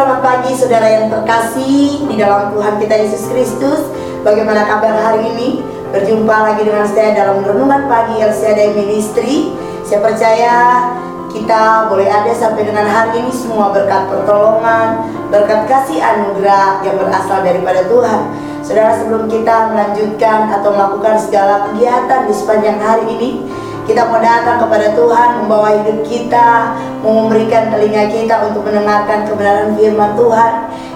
Selamat pagi saudara yang terkasih di dalam Tuhan kita Yesus Kristus. Bagaimana kabar hari ini? Berjumpa lagi dengan saya dalam renungan pagi El Shaddai Ministry. Saya percaya kita boleh ada sampai dengan hari ini semua berkat pertolongan, berkat kasih anugerah yang berasal daripada Tuhan. Saudara, sebelum kita melanjutkan atau melakukan segala kegiatan di sepanjang hari ini, kita mau datang kepada Tuhan, membawa hidup kita, memberikan telinga kita untuk mendengarkan kebenaran firman Tuhan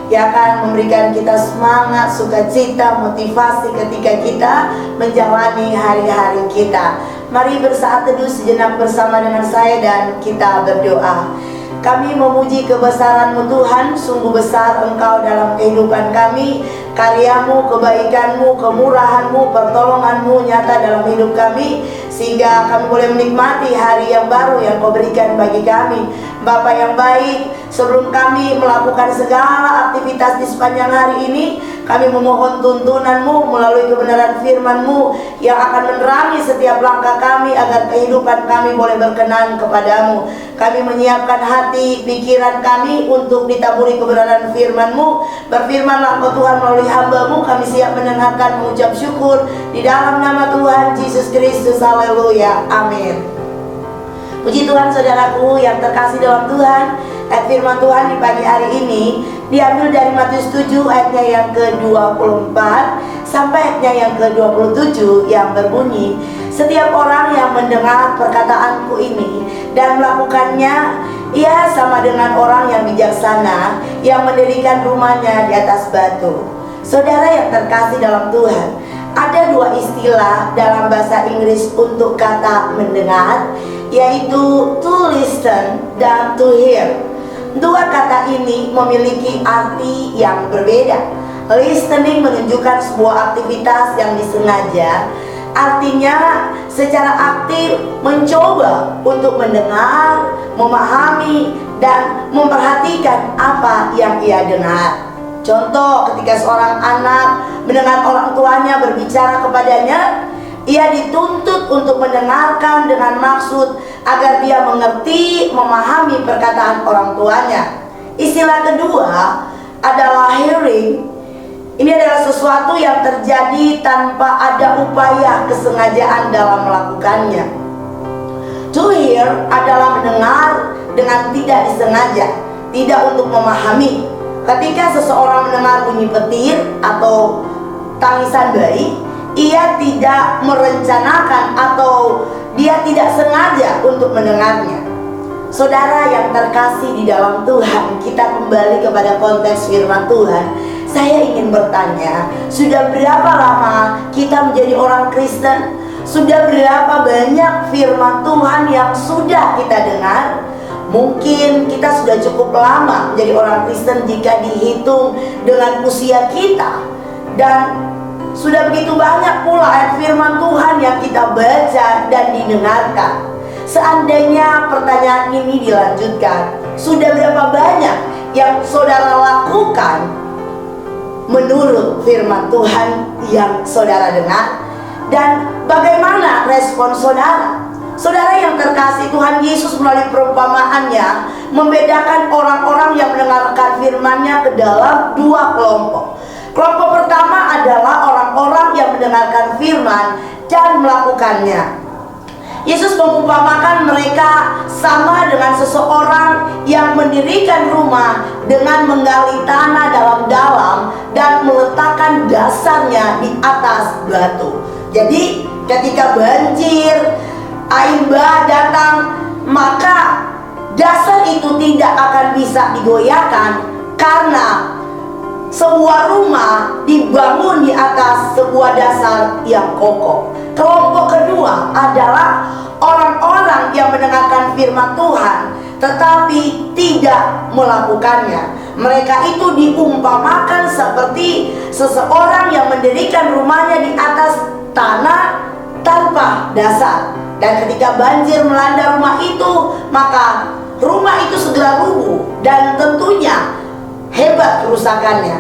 yang akan memberikan kita semangat, sukacita, motivasi ketika kita menjalani hari-hari kita. Mari bersaat teduh sejenak bersama dengan saya dan kita berdoa. Kami memuji kebesaran-Mu Tuhan, sungguh besar Engkau dalam kehidupan kami. Karya-Mu, kebaikan-Mu, kemurahan-Mu, pertolongan-Mu nyata dalam hidup kami, sehingga kami boleh menikmati hari yang baru yang Kau berikan bagi kami. Bapa yang baik, sebelum kami melakukan segala aktivitas di sepanjang hari ini, kami memohon tuntunan-Mu melalui kebenaran firman-Mu yang akan menerangi setiap langkah kami agar kehidupan kami boleh berkenan kepadamu. Kami menyiapkan hati, pikiran kami untuk ditaburi kebenaran firman-Mu. Berfirmanlah Engkau Tuhan melalui hamba-Mu, kami siap mendengarkan, mengucap syukur di dalam nama Tuhan Yesus Kristus. Haleluya, amin. Puji Tuhan saudaraku yang terkasih dalam Tuhan. Ayat firman Tuhan di pagi hari ini diambil dari Matius 7 ayatnya yang ke-24 sampai ayatnya yang ke-27 yang berbunyi, setiap orang yang mendengar perkataanku ini dan melakukannya, ia sama dengan orang yang bijaksana yang mendirikan rumahnya di atas batu. Saudara yang terkasih dalam Tuhan, ada dua istilah dalam bahasa Inggris untuk kata mendengar, yaitu to listen dan to hear. Dua kata ini memiliki arti yang berbeda. Listening menunjukkan sebuah aktivitas yang disengaja, artinya secara aktif mencoba untuk mendengar, memahami, dan memperhatikan apa yang ia dengar. Contoh, ketika seorang anak mendengar orang tuanya berbicara kepadanya, ia dituntut untuk mendengarkan dengan maksud agar dia mengerti, memahami perkataan orang tuanya. Istilah kedua adalah hearing. Ini adalah sesuatu yang terjadi tanpa ada upaya kesengajaan dalam melakukannya. To hear adalah mendengar dengan tidak disengaja, tidak untuk memahami. Ketika seseorang mendengar bunyi petir atau tangisan bayi, ia tidak merencanakan atau dia tidak sengaja untuk mendengarnya. Saudara yang terkasih di dalam Tuhan, kita kembali kepada konteks firman Tuhan. Saya ingin bertanya, sudah berapa lama kita menjadi orang Kristen? Sudah berapa banyak firman Tuhan yang sudah kita dengar? Mungkin kita sudah cukup lama menjadi orang Kristen jika dihitung dengan usia kita. Dan sudah begitu banyak pula ayat firman Tuhan yang kita baca dan didengarkan. Seandainya pertanyaan ini dilanjutkan, sudah berapa banyak yang saudara lakukan menurut firman Tuhan yang saudara dengar? Dan bagaimana respon saudara? Saudara yang terkasih, Tuhan Yesus melalui perumpamaannya membedakan orang-orang yang mendengarkan firman-Nya ke dalam dua kelompok. Kelompok pertama adalah orang-orang yang mendengarkan firman dan melakukannya. Yesus mengumpamakan mereka sama dengan seseorang yang mendirikan rumah dengan menggali tanah dalam-dalam dan meletakkan dasarnya di atas batu. Jadi ketika banjir, air bah datang, maka dasar itu tidak akan bisa digoyahkan karena sebuah rumah dibangun di atas sebuah dasar yang kokoh. Kelompok kedua adalah orang-orang yang mendengarkan firman Tuhan tetapi tidak melakukannya. Mereka itu diumpamakan seperti seseorang yang mendirikan rumahnya di atas tanah tanpa dasar. Dan ketika banjir melanda rumah itu, maka rumah itu segera rubuh dan tentunya hebat kerusakannya.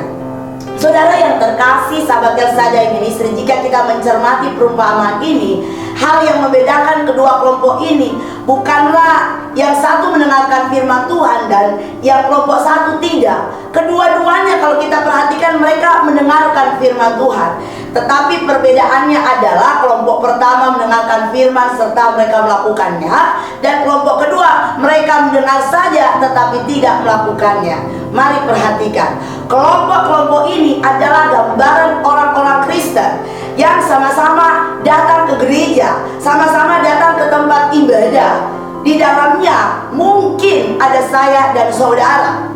Saudara yang terkasih, sahabat El Shaddai Ministry, jika kita mencermati perumpamaan ini, hal yang membedakan kedua kelompok ini bukanlah yang satu mendengarkan firman Tuhan dan yang kelompok satu tidak. Kedua-duanya kalau kita perhatikan mereka mendengarkan firman Tuhan. Tetapi perbedaannya adalah kelompok pertama mendengarkan firman serta mereka melakukannya, dan kelompok kedua mereka mendengar saja tetapi tidak melakukannya. Mari perhatikan, kelompok-kelompok ini adalah gambaran orang-orang Kristen yang sama-sama datang ke gereja, sama-sama datang ke tempat ibadah. Di dalamnya mungkin ada saya dan saudara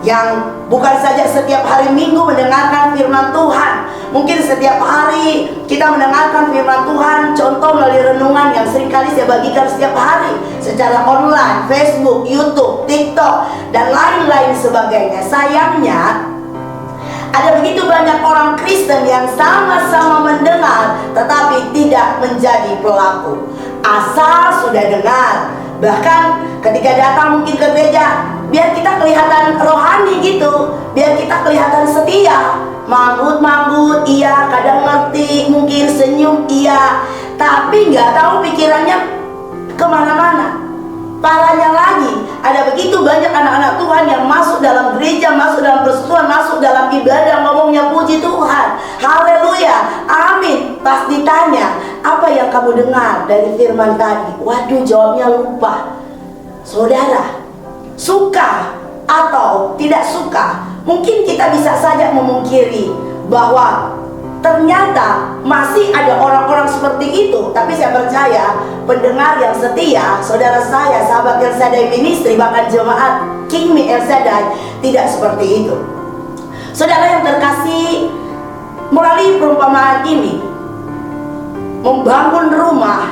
yang bukan saja setiap hari Minggu mendengarkan firman Tuhan. Mungkin setiap hari kita mendengarkan firman Tuhan, contoh melalui renungan yang seringkali saya bagikan setiap hari secara online, Facebook, YouTube, TikTok, dan lain-lain sebagainya. Sayangnya ada begitu banyak orang Kristen yang sama-sama mendengar tetapi tidak menjadi pelaku. Asal sudah dengar, bahkan ketika datang mungkin ke gereja, biar kita kelihatan rohani gitu, biar kita kelihatan setia, manggut-manggut iya, kadang ngerti, mungkin senyum iya, tapi nggak tahu pikirannya kemana-mana. Parahnya lagi, ada begitu banyak anak-anak Tuhan yang masuk dalam gereja, masuk dalam persekutuan, masuk dalam ibadah, ngomongnya puji Tuhan, haleluya, amin. Pas ditanya, apa yang kamu dengar dari firman tadi? Waduh, jawabnya lupa. Saudara, suka atau tidak suka, mungkin kita bisa saja memungkiri bahwa ternyata masih ada orang-orang seperti itu. Tapi saya percaya pendengar yang setia, saudara saya, sahabat El Shaddai Ministry, bahkan jemaat King Me El Shaddai, tidak seperti itu. Saudara yang terkasih, melalui perumpamaan ini, membangun rumah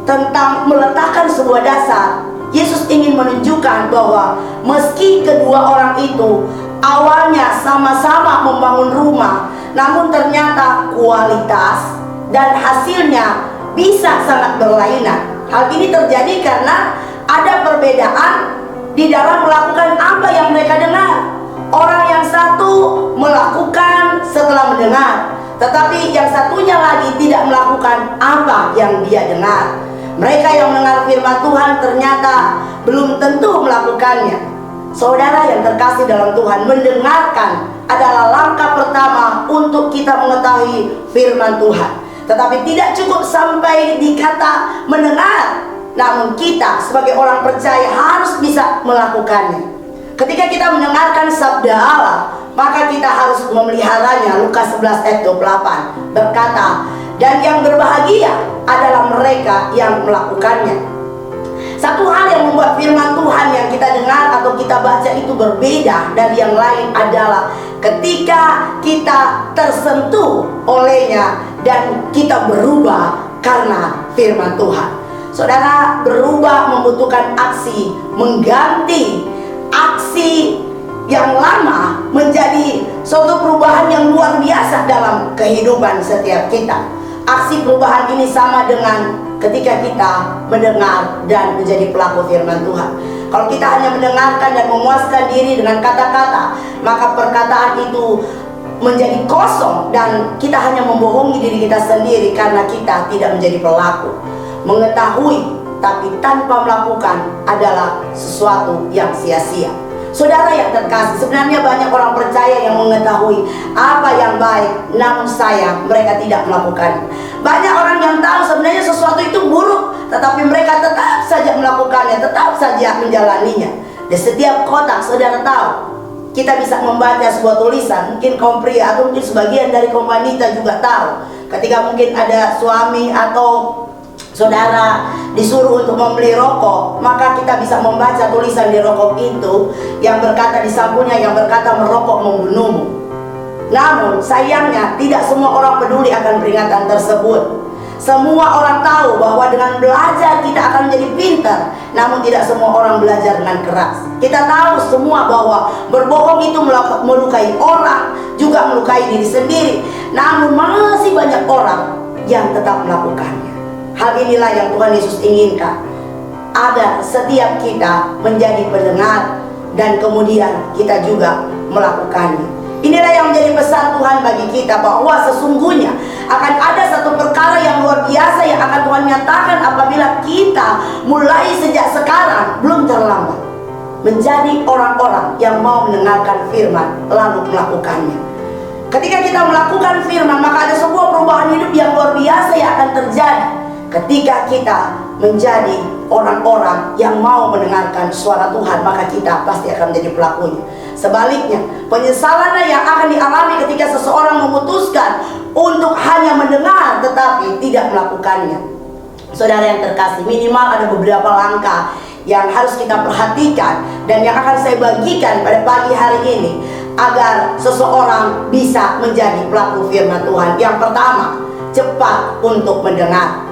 tentang meletakkan sebuah dasar, Yesus ingin menunjukkan bahwa meski kedua orang itu awalnya sama-sama membangun rumah, namun ternyata kualitas dan hasilnya bisa sangat berlainan. Hal ini terjadi karena ada perbedaan di dalam melakukan apa yang mereka dengar. Orang yang satu melakukan setelah mendengar, tetapi yang satunya lagi tidak melakukan apa yang dia dengar. Mereka yang mendengar firman Tuhan ternyata belum tentu melakukannya. Saudara yang terkasih dalam Tuhan, mendengarkan adalah langkah pertama untuk kita mengetahui firman Tuhan. Tetapi tidak cukup sampai dikata mendengar, namun kita sebagai orang percaya harus bisa melakukannya. Ketika kita mendengarkan sabda Allah, maka kita harus memeliharanya. Lukas 11 ayat 28 berkata, dan yang berbahagia adalah mereka yang melakukannya. Satu hal yang membuat firman Tuhan yang kita dengar atau kita baca itu berbeda dari yang lain adalah ketika kita tersentuh olehnya dan kita berubah karena firman Tuhan. Saudara, berubah membutuhkan aksi, mengganti aksi yang lama menjadi suatu perubahan yang luar biasa dalam kehidupan setiap kita. Aksi perubahan ini sama dengan ketika kita mendengar dan menjadi pelaku firman Tuhan. Kalau kita hanya mendengarkan dan memuaskan diri dengan kata-kata, maka perkataan itu menjadi kosong dan kita hanya membohongi diri kita sendiri karena kita tidak menjadi pelaku. Mengetahui tapi tanpa melakukan adalah sesuatu yang sia-sia. Saudara yang terkasih, sebenarnya banyak orang percaya yang mengetahui apa yang baik, namun sayang mereka tidak melakukan. Banyak orang yang tahu sebenarnya sesuatu itu buruk, tetapi mereka tetap saja melakukannya, tetap saja menjalaninya. Di setiap kotak, saudara tahu, kita bisa membaca sebuah tulisan. Mungkin kaum pria atau mungkin sebagian dari kaum wanita juga tahu, ketika mungkin ada suami atau saudara disuruh untuk membeli rokok, maka kita bisa membaca tulisan di rokok itu yang berkata di sampulnya, yang berkata merokok membunuhmu. Namun sayangnya tidak semua orang peduli akan peringatan tersebut. Semua orang tahu bahwa dengan belajar kita akan menjadi pintar, namun tidak semua orang belajar dengan keras. Kita tahu semua bahwa berbohong itu melukai orang, juga melukai diri sendiri, namun masih banyak orang yang tetap melakukannya. Hal inilah yang Tuhan Yesus inginkan, agar setiap kita menjadi pendengar dan kemudian kita juga melakukannya. Inilah yang menjadi pesan Tuhan bagi kita, bahwa sesungguhnya akan ada satu perkara yang luar biasa yang akan Tuhan nyatakan apabila kita mulai sejak sekarang, belum terlambat, menjadi orang-orang yang mau mendengarkan firman lalu melakukannya. Ketika kita melakukan firman, maka ada sebuah perubahan hidup yang luar biasa yang akan terjadi ketika kita menjadi orang-orang yang mau mendengarkan suara Tuhan, maka kita pasti akan menjadi pelakunya. Sebaliknya, penyesalan yang akan dialami ketika seseorang memutuskan untuk hanya mendengar tetapi tidak melakukannya. Saudara yang terkasih, minimal ada beberapa langkah yang harus kita perhatikan dan yang akan saya bagikan pada pagi hari ini agar seseorang bisa menjadi pelaku firman Tuhan. Yang pertama, cepat untuk mendengar.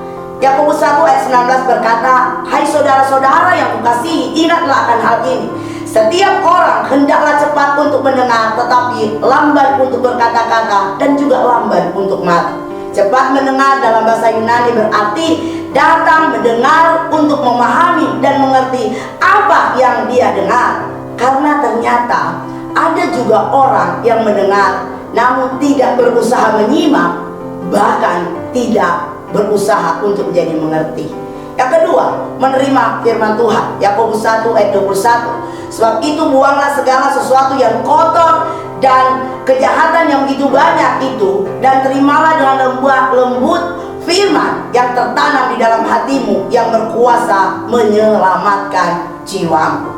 Yakobus 1 ayat 19 berkata, "Hai saudara-saudara yang kukasihi, ingatlah akan hal ini. Setiap orang hendaklah cepat untuk mendengar, tetapi lambat untuk berkata-kata dan juga lambat untuk marah." Cepat mendengar dalam bahasa Yunani berarti datang mendengar untuk memahami dan mengerti apa yang dia dengar. Karena ternyata ada juga orang yang mendengar namun tidak berusaha menyimak, bahkan tidak berusaha untuk menjadi mengerti. Yang kedua, menerima firman Tuhan. Yakobus 1 ayat 21. Sebab itu buanglah segala sesuatu yang kotor dan kejahatan yang begitu banyak itu, dan terimalah dengan lembut firman yang tertanam di dalam hatimu yang berkuasa menyelamatkan jiwamu.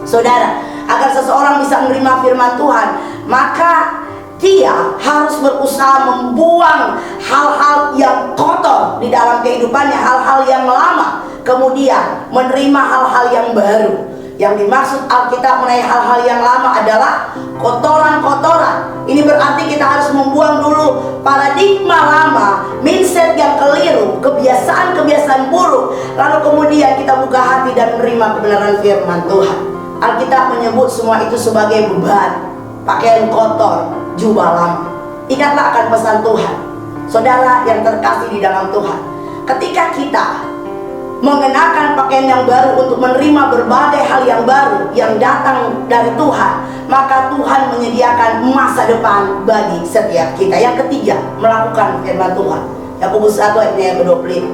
Saudara, agar seseorang bisa menerima firman Tuhan, maka dia harus berusaha membuang hal-hal yang kotor di dalam kehidupannya, hal-hal yang lama, kemudian menerima hal-hal yang baru. Yang dimaksud Alkitab mengenai hal-hal yang lama adalah kotoran-kotoran. Ini berarti kita harus membuang dulu paradigma lama, mindset yang keliru, kebiasaan-kebiasaan buruk, lalu kemudian kita buka hati dan menerima kebenaran firman Tuhan. Alkitab menyebut semua itu sebagai beban, pakaian kotor, jubah lama. Ingatlah akan pesan Tuhan. Saudara yang terkasih di dalam Tuhan, ketika kita mengenakan pakaian yang baru untuk menerima berbagai hal yang baru yang datang dari Tuhan, maka Tuhan menyediakan masa depan bagi setiap kita. Yang ketiga, melakukan firman Tuhan. Yakobus 1 ayat yang ke-25.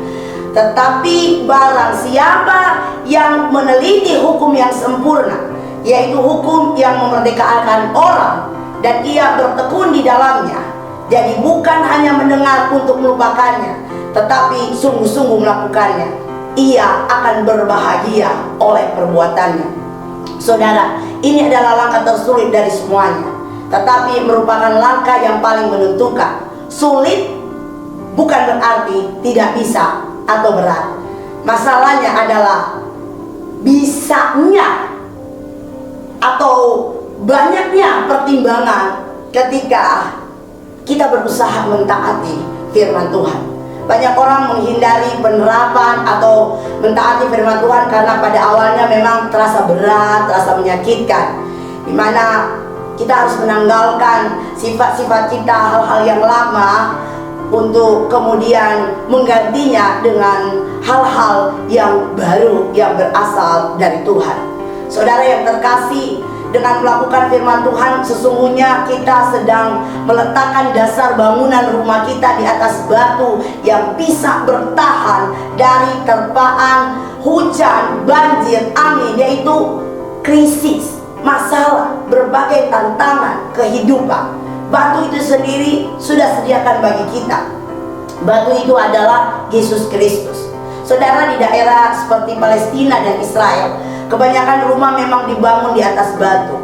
Tetapi barang siapa yang meneliti hukum yang sempurna, yaitu hukum yang memerdekakan orang, dan ia bertekun di dalamnya, jadi bukan hanya mendengar untuk melupakannya, tetapi sungguh-sungguh melakukannya, ia akan berbahagia oleh perbuatannya. Saudara, ini adalah langkah tersulit dari semuanya, tetapi merupakan langkah yang paling menentukan. Sulit bukan berarti tidak bisa atau berat. Masalahnya adalah bisanya atau banyaknya pertimbangan ketika kita berusaha mentaati firman Tuhan. Banyak orang menghindari penerapan atau mentaati firman Tuhan karena pada awalnya memang terasa berat, terasa menyakitkan, dimana kita harus menanggalkan sifat-sifat kita, hal-hal yang lama, untuk kemudian menggantinya dengan hal-hal yang baru yang berasal dari Tuhan. Saudara yang terkasih, dengan melakukan firman Tuhan, sesungguhnya kita sedang meletakkan dasar bangunan rumah kita di atas batu yang bisa bertahan dari terpaan hujan, banjir, angin, yaitu krisis, masalah, berbagai tantangan kehidupan. Batu itu sendiri sudah sediakan bagi kita. Batu itu adalah Yesus Kristus. Saudara, di daerah seperti Palestina dan Israel, kebanyakan rumah memang dibangun di atas batu.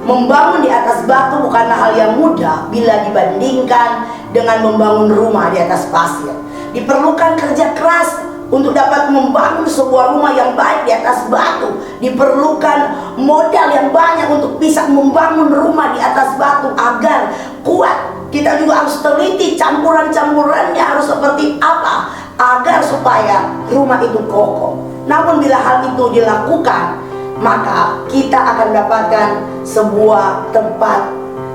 Membangun di atas batu bukanlah hal yang mudah bila dibandingkan dengan membangun rumah di atas pasir. Diperlukan kerja keras untuk dapat membangun sebuah rumah yang baik di atas batu. Diperlukan modal yang banyak untuk bisa membangun rumah di atas batu agar kuat. Kita juga harus teliti campuran-campurannya harus seperti apa agar supaya rumah itu kokoh. Namun bila hal itu dilakukan, maka kita akan mendapatkan sebuah tempat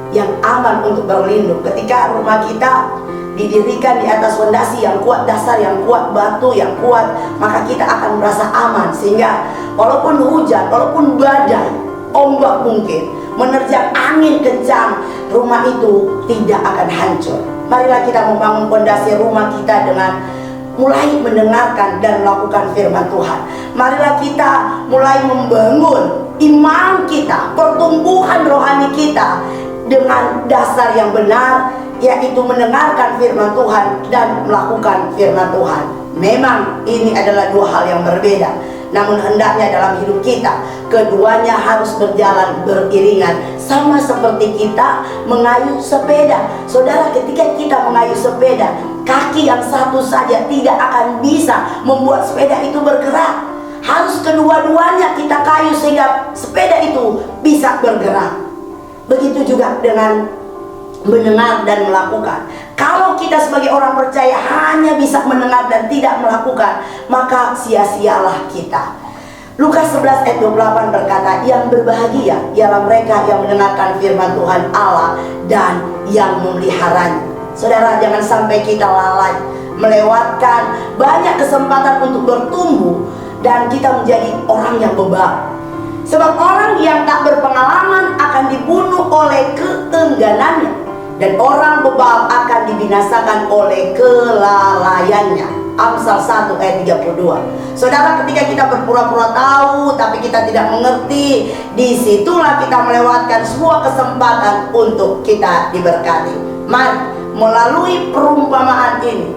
yang aman untuk berlindung. Ketika rumah kita didirikan di atas fondasi yang kuat, dasar yang kuat, batu yang kuat, maka kita akan merasa aman. Sehingga walaupun hujan, walaupun badai, ombak mungkin menerjang angin kencang, rumah itu tidak akan hancur. Marilah kita membangun fondasi rumah kita dengan mulai mendengarkan dan melakukan firman Tuhan. Marilah kita mulai membangun iman kita, pertumbuhan rohani kita dengan dasar yang benar, yaitu mendengarkan firman Tuhan dan melakukan firman Tuhan. Memang ini adalah dua hal yang berbeda, namun hendaknya dalam hidup kita keduanya harus berjalan beriringan, sama seperti kita mengayuh sepeda. Saudara, ketika kita mengayuh sepeda, kaki yang satu saja tidak akan bisa membuat sepeda itu bergerak. Harus kedua-duanya kita kayu sehingga sepeda itu bisa bergerak. Begitu juga dengan mendengar dan melakukan. Kalau kita sebagai orang percaya hanya bisa mendengar dan tidak melakukan, maka sia-sialah kita. Lukas 11 ayat 28 berkata, yang berbahagia ialah mereka yang mendengarkan firman Tuhan Allah dan yang memeliharanya. Saudara, jangan sampai kita lalai, melewatkan banyak kesempatan untuk bertumbuh dan kita menjadi orang yang bebal. Sebab orang yang tak berpengalaman akan dibunuh oleh keengganannya, dan orang bebal akan dibinasakan oleh kelalaiannya. Amsal 1 ayat 32. Saudara, ketika kita berpura-pura tahu tapi kita tidak mengerti, disitulah kita melewatkan sebuah kesempatan untuk kita diberkati. Mari melalui perumpamaan ini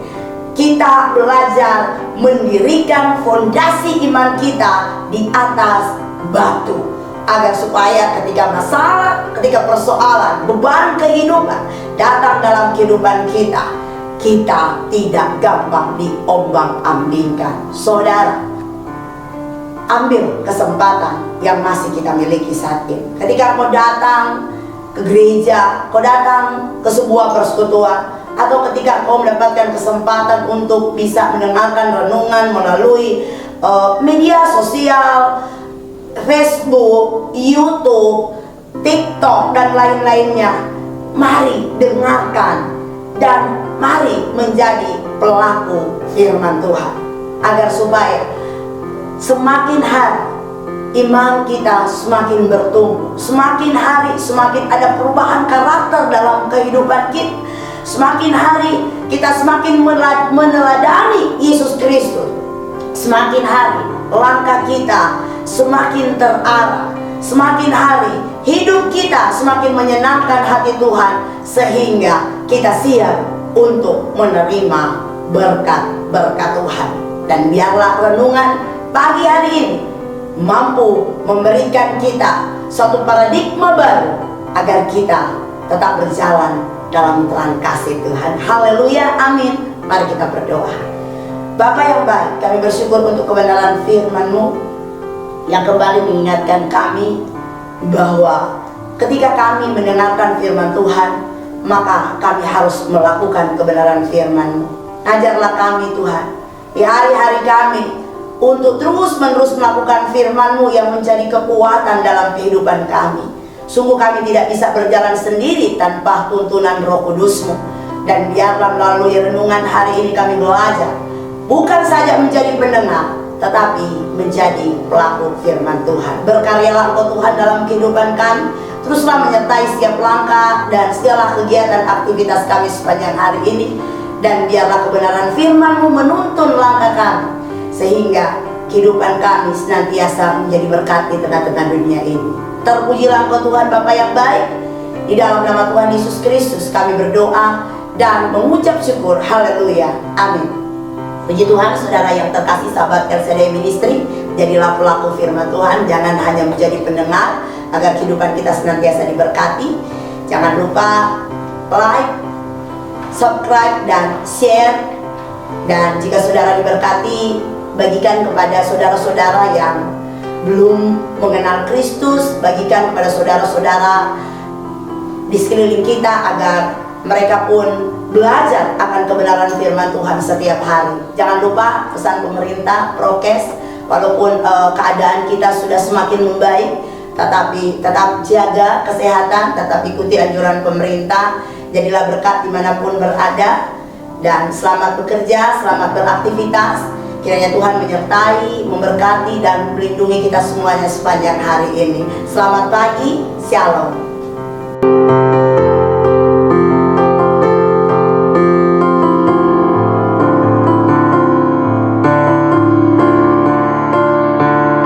kita belajar mendirikan fondasi iman kita di atas batu, agar supaya ketika masalah, ketika persoalan, beban kehidupan datang dalam kehidupan kita, kita tidak gampang diombang-ambingkan. Saudara, ambil kesempatan yang masih kita miliki saat ini. Ketika kau datang ke gereja, kau datang ke sebuah persekutuan, atau ketika kau mendapatkan kesempatan untuk bisa mendengarkan renungan melalui media sosial, Facebook, YouTube, TikTok, dan lain-lainnya, mari dengarkan dan mari menjadi pelaku firman Tuhan, agar supaya semakin hari iman kita semakin bertumbuh, semakin hari semakin ada perubahan karakter dalam kehidupan kita, semakin hari kita semakin meneladani Yesus Kristus, semakin hari langkah kita semakin terarah, semakin hari hidup kita semakin menyenangkan hati Tuhan, sehingga kita siap untuk menerima berkat-berkat Tuhan. Dan biarlah renungan pagi hari ini mampu memberikan kita suatu paradigma baru, agar kita tetap berjalan dalam terang kasih Tuhan. Haleluya, amin. Mari kita berdoa. Bapa yang baik, kami bersyukur untuk kebenaran firman-Mu yang kembali mengingatkan kami bahwa ketika kami mendengarkan firman Tuhan, maka kami harus melakukan kebenaran firman-Mu. Ajarlah kami Tuhan di hari-hari kami untuk terus-menerus melakukan firman-Mu yang menjadi kekuatan dalam kehidupan kami. Sungguh kami tidak bisa berjalan sendiri tanpa tuntunan Roh Kudus-Mu. Dan biarlah melalui renungan hari ini kami belajar bukan saja menjadi pendengar, tetapi menjadi pelaku firman Tuhan. Berkaryalah Engkau Tuhan dalam kehidupan kami. Teruslah menyertai setiap langkah dan segala kegiatan aktivitas kami sepanjang hari ini. Dan biarlah kebenaran firman-Mu menuntun langkah kami, sehingga kehidupan kami senantiasa menjadi berkat di tengah-tengah dunia ini. Terpujilah Engkau Tuhan Bapa yang baik. Di dalam nama Tuhan Yesus Kristus kami berdoa dan mengucap syukur. Haleluya, amin. Puji Tuhan, saudara yang terkasih, sahabat LCD Ministry, jadilah pelaku firman Tuhan. Jangan hanya menjadi pendengar, agar kehidupan kita senantiasa diberkati. Jangan lupa like, subscribe, dan share. Dan jika saudara diberkati, bagikan kepada saudara-saudara yang belum mengenal Kristus. Bagikan kepada saudara-saudara di sekeliling kita, agar mereka pun belajar akan kebenaran firman Tuhan setiap hari. Jangan lupa pesan pemerintah, prokes. Walaupun keadaan kita sudah semakin membaik, tetapi tetap jaga kesehatan, tetap ikuti anjuran pemerintah. Jadilah berkat dimanapun berada. Dan selamat bekerja, selamat beraktivitas. Kiranya Tuhan menyertai, memberkati, dan melindungi kita semuanya sepanjang hari ini. Selamat pagi, shalom.